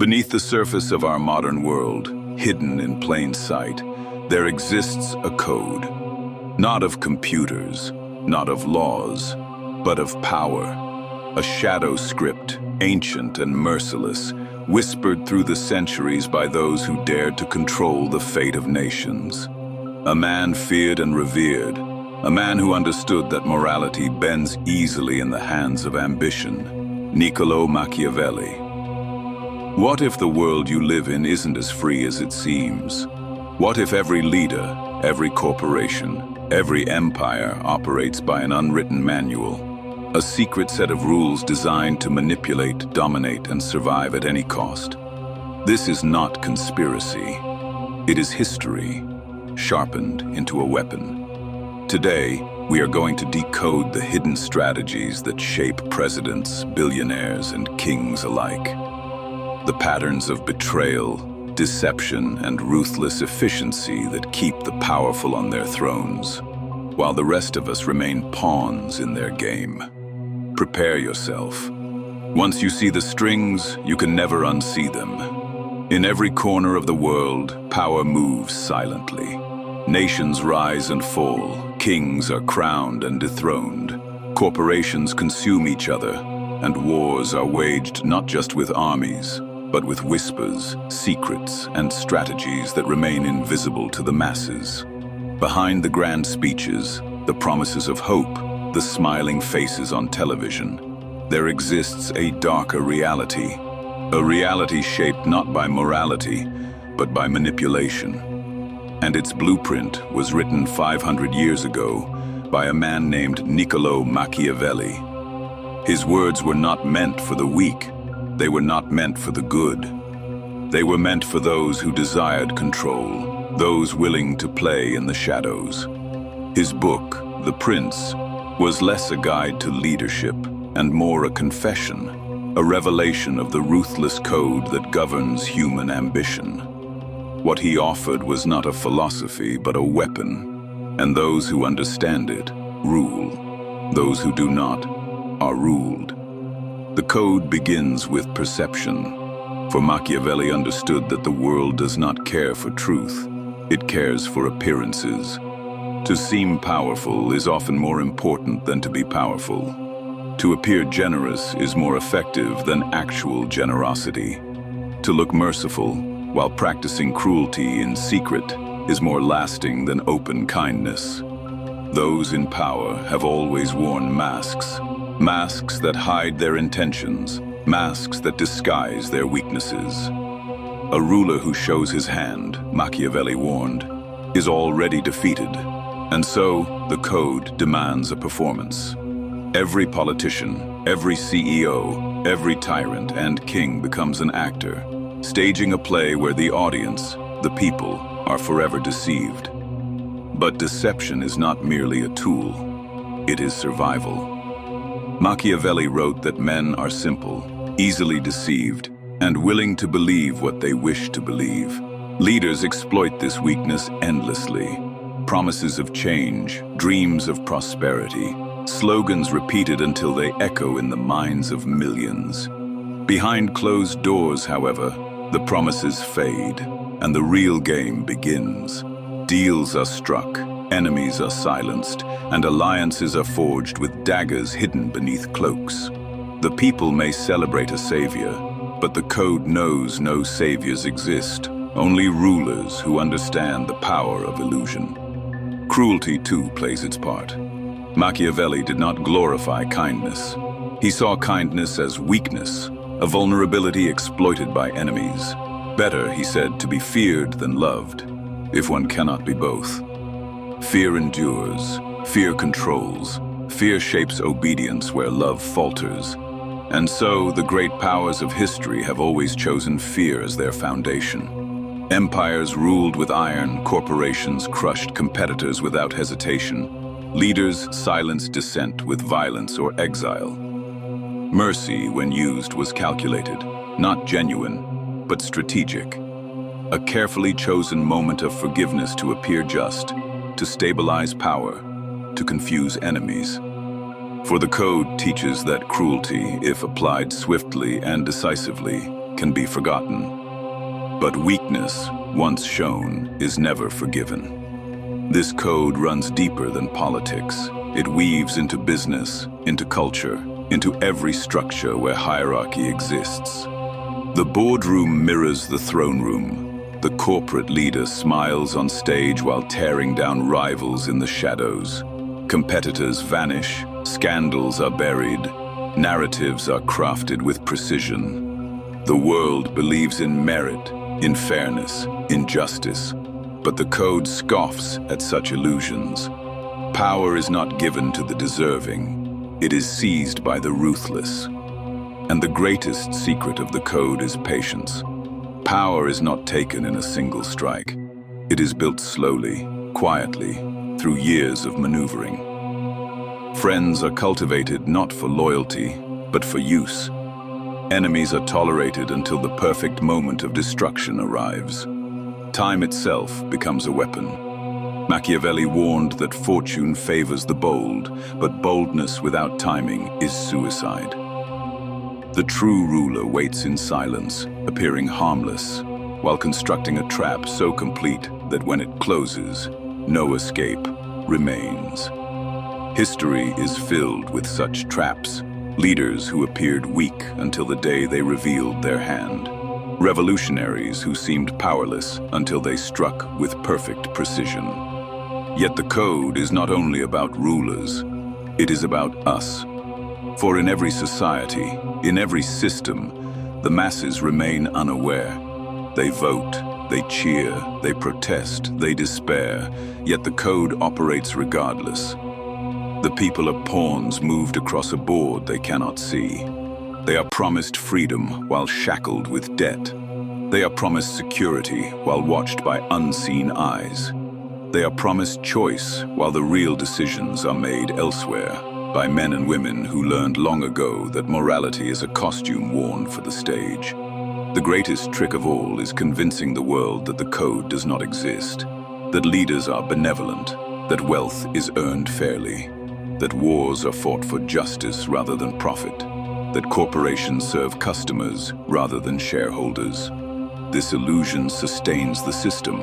Beneath the surface of our modern world, hidden in plain sight, there exists a code. Not of computers, not of laws, but of power. A shadow script, ancient and merciless, whispered through the centuries by those who dared to control the fate of nations. A man feared and revered, a man who understood that morality bends easily in the hands of ambition, Niccolò Machiavelli. What if the world you live in isn't as free as it seems? What if every leader, every corporation, every empire operates by an unwritten manual? A secret set of rules designed to manipulate, dominate, and survive at any cost. This is not conspiracy. It is history, sharpened into a weapon. Today, we are going to decode the hidden strategies that shape presidents, billionaires, and kings alike. The patterns of betrayal, deception, and ruthless efficiency that keep the powerful on their thrones, while the rest of us remain pawns in their game. Prepare yourself. Once you see the strings, you can never unsee them. In every corner of the world, power moves silently. Nations rise and fall, kings are crowned and dethroned, corporations consume each other, and wars are waged not just with armies, but with whispers, secrets, and strategies that remain invisible to the masses. Behind the grand speeches, the promises of hope, the smiling faces on television, there exists a darker reality. A reality shaped not by morality, but by manipulation. And its blueprint was written 500 years ago by a man named Niccolò Machiavelli. His words were not meant for the weak. They were not meant for the good. They were meant for those who desired control, those willing to play in the shadows. His book, The Prince, was less a guide to leadership and more a confession, a revelation of the ruthless code that governs human ambition. What he offered was not a philosophy, but a weapon, and those who understand it rule. Those who do not are ruled. The code begins with perception, for Machiavelli understood that the world does not care for truth, it cares for appearances. To seem powerful is often more important than to be powerful. To appear generous is more effective than actual generosity. To look merciful while practicing cruelty in secret is more lasting than open kindness. Those in power have always worn masks. Masks that hide their intentions, masks that disguise their weaknesses. A ruler who shows his hand, Machiavelli warned, is already defeated, and so the code demands a performance. Every politician, every CEO, every tyrant and king becomes an actor, staging a play where the audience, the people, are forever deceived. But deception is not merely a tool, it is survival. Machiavelli wrote that men are simple, easily deceived, and willing to believe what they wish to believe. Leaders exploit this weakness endlessly. Promises of change, dreams of prosperity, slogans repeated until they echo in the minds of millions. Behind closed doors, however, the promises fade, and the real game begins. Deals are struck, enemies are silenced, and alliances are forged with daggers hidden beneath cloaks. The people may celebrate a savior, but the code knows no saviors exist, only rulers who understand the power of illusion. Cruelty, too, plays its part. Machiavelli did not glorify kindness. He saw kindness as weakness, a vulnerability exploited by enemies. Better, he said, to be feared than loved, if one cannot be both. Fear endures, fear controls, fear shapes obedience where love falters. And so, the great powers of history have always chosen fear as their foundation. Empires ruled with iron, corporations crushed competitors without hesitation. Leaders silenced dissent with violence or exile. Mercy, when used, was calculated, not genuine, but strategic. A carefully chosen moment of forgiveness to appear just, to stabilize power, to confuse enemies. For the code teaches that cruelty, if applied swiftly and decisively, can be forgotten. But weakness, once shown, is never forgiven. This code runs deeper than politics. It weaves into business, into culture, into every structure where hierarchy exists. The boardroom mirrors the throne room. The corporate leader smiles on stage while tearing down rivals in the shadows. Competitors vanish, scandals are buried, narratives are crafted with precision. The world believes in merit, in fairness, in justice, but the code scoffs at such illusions. Power is not given to the deserving, it is seized by the ruthless. And the greatest secret of the code is patience. Power is not taken in a single strike. It is built slowly, quietly, through years of maneuvering. Friends are cultivated not for loyalty, but for use. Enemies are tolerated until the perfect moment of destruction arrives. Time itself becomes a weapon. Machiavelli warned that fortune favors the bold, but boldness without timing is suicide. The true ruler waits in silence, appearing harmless, while constructing a trap so complete that when it closes, no escape remains. History is filled with such traps, leaders who appeared weak until the day they revealed their hand, revolutionaries who seemed powerless until they struck with perfect precision. Yet the code is not only about rulers, it is about us. For in every society, in every system, the masses remain unaware. They vote, they cheer, they protest, they despair, yet the code operates regardless. The people are pawns moved across a board they cannot see. They are promised freedom while shackled with debt. They are promised security while watched by unseen eyes. They are promised choice while the real decisions are made elsewhere, by men and women who learned long ago that morality is a costume worn for the stage. The greatest trick of all is convincing the world that the code does not exist, that leaders are benevolent, that wealth is earned fairly, that wars are fought for justice rather than profit, that corporations serve customers rather than shareholders. This illusion sustains the system.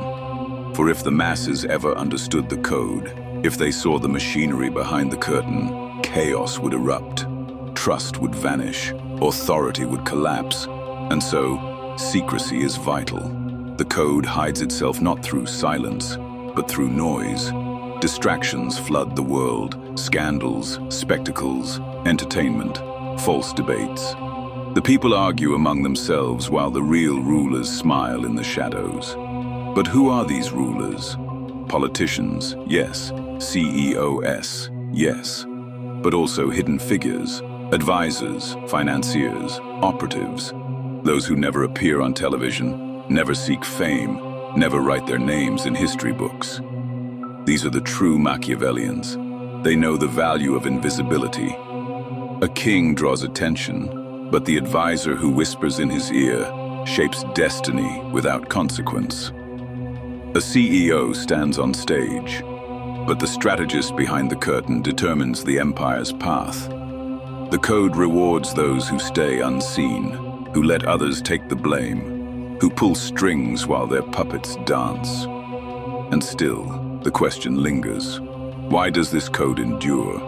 For if the masses ever understood the code, if they saw the machinery behind the curtain, chaos would erupt, trust would vanish, authority would collapse, and so secrecy is vital. The code hides itself not through silence, but through noise. Distractions flood the world, scandals, spectacles, entertainment, false debates. The people argue among themselves while the real rulers smile in the shadows. But who are these rulers? Politicians, yes. CEOs, yes. But also hidden figures, advisors, financiers, operatives, those who never appear on television, never seek fame, never write their names in history books. These are the true Machiavellians. They know the value of invisibility. A king draws attention, but the advisor who whispers in his ear shapes destiny without consequence. A CEO stands on stage, but the strategist behind the curtain determines the empire's path. The code rewards those who stay unseen, who let others take the blame, who pull strings while their puppets dance. And still, the question lingers. Why does this code endure?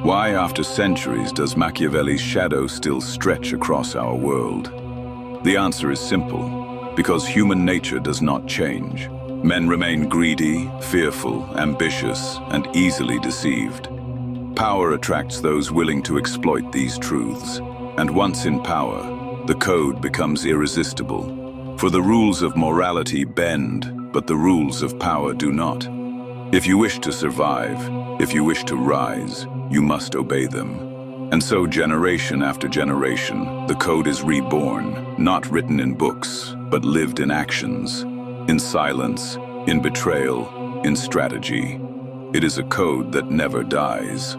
Why, after centuries, does Machiavelli's shadow still stretch across our world? The answer is simple: because human nature does not change. Men remain greedy, fearful, ambitious, and easily deceived. Power attracts those willing to exploit these truths, and once in power, the code becomes irresistible. For the rules of morality bend, but the rules of power do not. If you wish to survive, if you wish to rise, you must obey them. And so generation after generation, the code is reborn, not written in books, but lived in actions. In silence, in betrayal, in strategy. It is a code that never dies.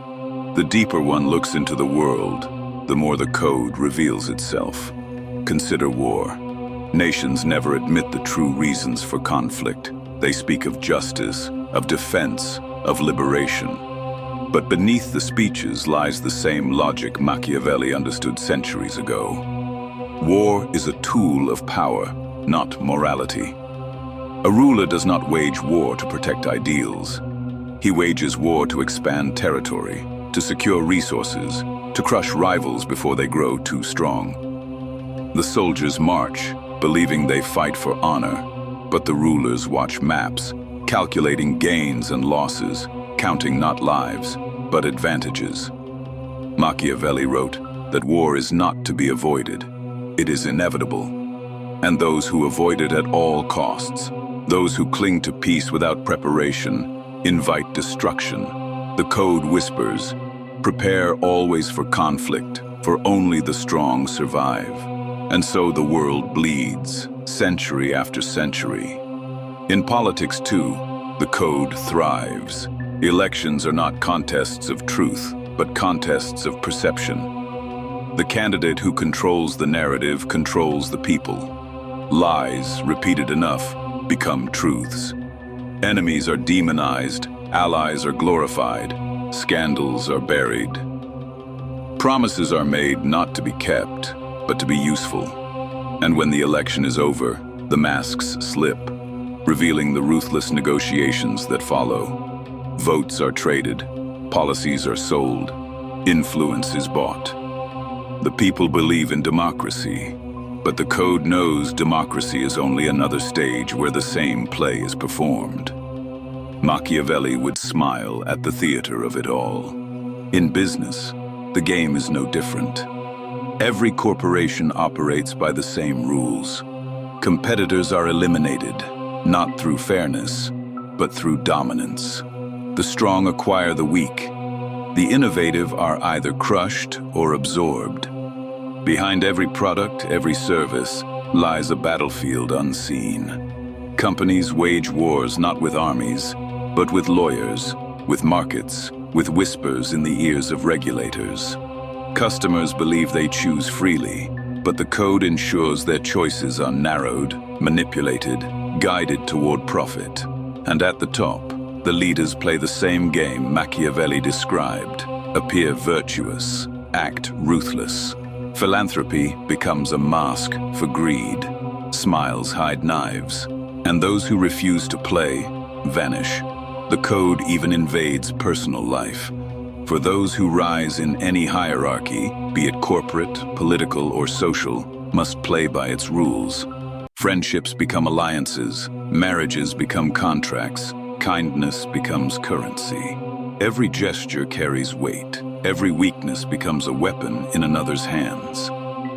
The deeper one looks into the world, the more the code reveals itself. Consider war. Nations never admit the true reasons for conflict. They speak of justice, of defense, of liberation. But beneath the speeches lies the same logic Machiavelli understood centuries ago. War is a tool of power, not morality. A ruler does not wage war to protect ideals. He wages war to expand territory, to secure resources, to crush rivals before they grow too strong. The soldiers march, believing they fight for honor, but the rulers watch maps, calculating gains and losses, counting not lives, but advantages. Machiavelli wrote that war is not to be avoided. It is inevitable. And those who avoid it at all costs, those who cling to peace without preparation, invite destruction. The code whispers, prepare always for conflict, for only the strong survive. And so the world bleeds, century after century. In politics too, the code thrives. Elections are not contests of truth, but contests of perception. The candidate who controls the narrative controls the people. Lies, repeated enough, become truths. Enemies are demonized, allies are glorified, scandals are buried. Promises are made not to be kept, but to be useful. And when the election is over, the masks slip, revealing the ruthless negotiations that follow. Votes are traded, policies are sold, influence is bought. The people believe in democracy, but the code knows democracy is only another stage where the same play is performed. Machiavelli would smile at the theater of it all. In business, the game is no different. Every corporation operates by the same rules. Competitors are eliminated, not through fairness, but through dominance. The strong acquire the weak. The innovative are either crushed or absorbed. Behind every product, every service, lies a battlefield unseen. Companies wage wars not with armies, but with lawyers, with markets, with whispers in the ears of regulators. Customers believe they choose freely, but the code ensures their choices are narrowed, manipulated, guided toward profit. And at the top, the leaders play the same game Machiavelli described: appear virtuous, act ruthless. Philanthropy becomes a mask for greed. Smiles hide knives, and those who refuse to play vanish. The code even invades personal life. For those who rise in any hierarchy, be it corporate, political, or social, must play by its rules. Friendships become alliances, marriages become contracts, kindness becomes currency. Every gesture carries weight. Every weakness becomes a weapon in another's hands.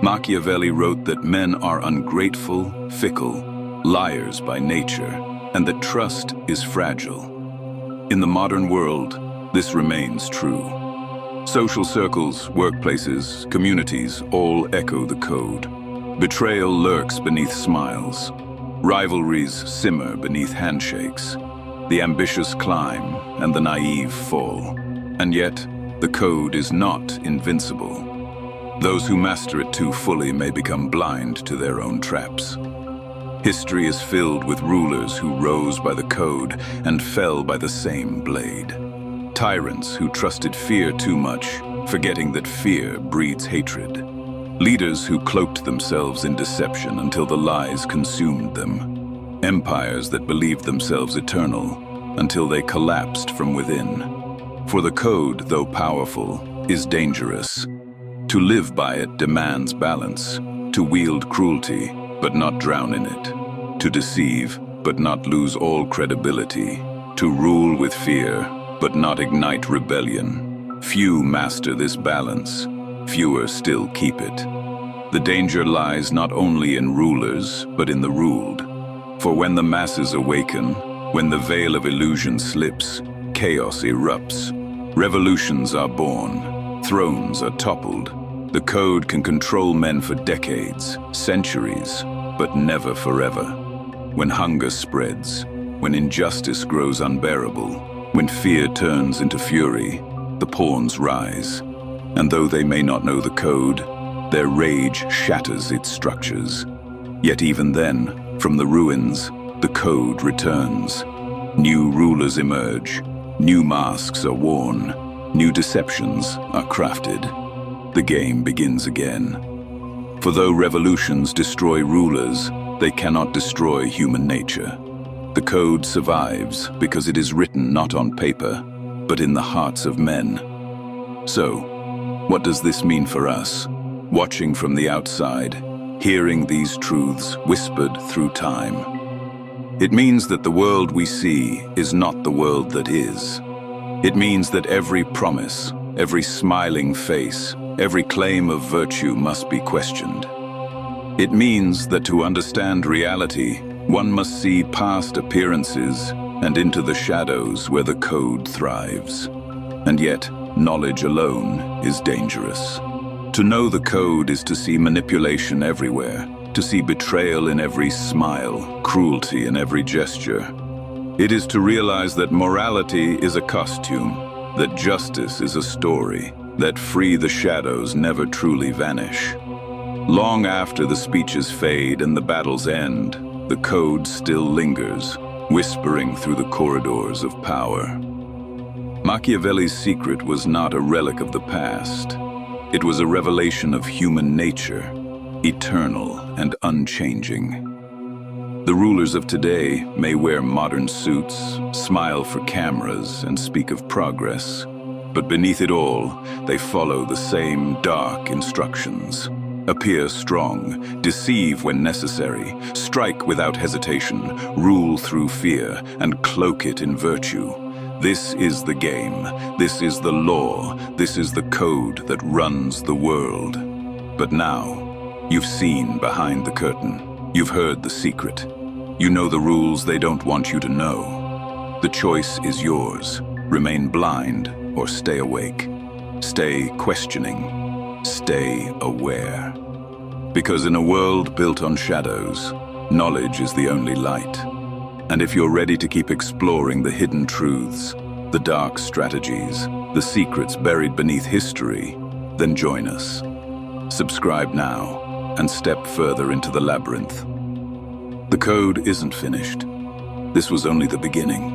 Machiavelli wrote that men are ungrateful, fickle, liars by nature, and that trust is fragile. In the modern world, this remains true. Social circles, workplaces, communities all echo the code. Betrayal lurks beneath smiles. Rivalries simmer beneath handshakes. The ambitious climb and the naive fall. And yet, the code is not invincible. Those who master it too fully may become blind to their own traps. History is filled with rulers who rose by the code and fell by the same blade. Tyrants who trusted fear too much, forgetting that fear breeds hatred. Leaders who cloaked themselves in deception until the lies consumed them. Empires that believed themselves eternal until they collapsed from within. For the code, though powerful, is dangerous. To live by it demands balance, to wield cruelty, but not drown in it, to deceive, but not lose all credibility, to rule with fear, but not ignite rebellion. Few master this balance, fewer still keep it. The danger lies not only in rulers, but in the ruled. For when the masses awaken, when the veil of illusion slips, chaos erupts. Revolutions are born, thrones are toppled. The code can control men for decades, centuries, but never forever. When hunger spreads, when injustice grows unbearable, when fear turns into fury, the pawns rise. And though they may not know the code, their rage shatters its structures. Yet even then, from the ruins, the code returns. New rulers emerge, new masks are worn, new deceptions are crafted. The game begins again. For though revolutions destroy rulers, they cannot destroy human nature. The code survives because it is written not on paper, but in the hearts of men. So, what does this mean for us? Watching from the outside, hearing these truths whispered through time. It means that the world we see is not the world that is. It means that every promise, every smiling face, every claim of virtue must be questioned. It means that to understand reality, one must see past appearances and into the shadows where the code thrives. And yet, knowledge alone is dangerous. To know the code is to see manipulation everywhere, to see betrayal in every smile, cruelty in every gesture. It is to realize that morality is a costume, that justice is a story, that free the shadows never truly vanish. Long after the speeches fade and the battles end, the code still lingers, whispering through the corridors of power. Machiavelli's secret was not a relic of the past. It was a revelation of human nature, eternal and unchanging. The rulers of today may wear modern suits, smile for cameras, and speak of progress, but beneath it all, they follow the same dark instructions. Appear strong, deceive when necessary, strike without hesitation, rule through fear, and cloak it in virtue. This is the game, this is the law, this is the code that runs the world. But now, you've seen behind the curtain. You've heard the secret. You know the rules they don't want you to know. The choice is yours. Remain blind or stay awake. Stay questioning. Stay aware. Because in a world built on shadows, knowledge is the only light. And if you're ready to keep exploring the hidden truths, the dark strategies, the secrets buried beneath history, then join us. Subscribe now and step further into the labyrinth. The code isn't finished. This was only the beginning.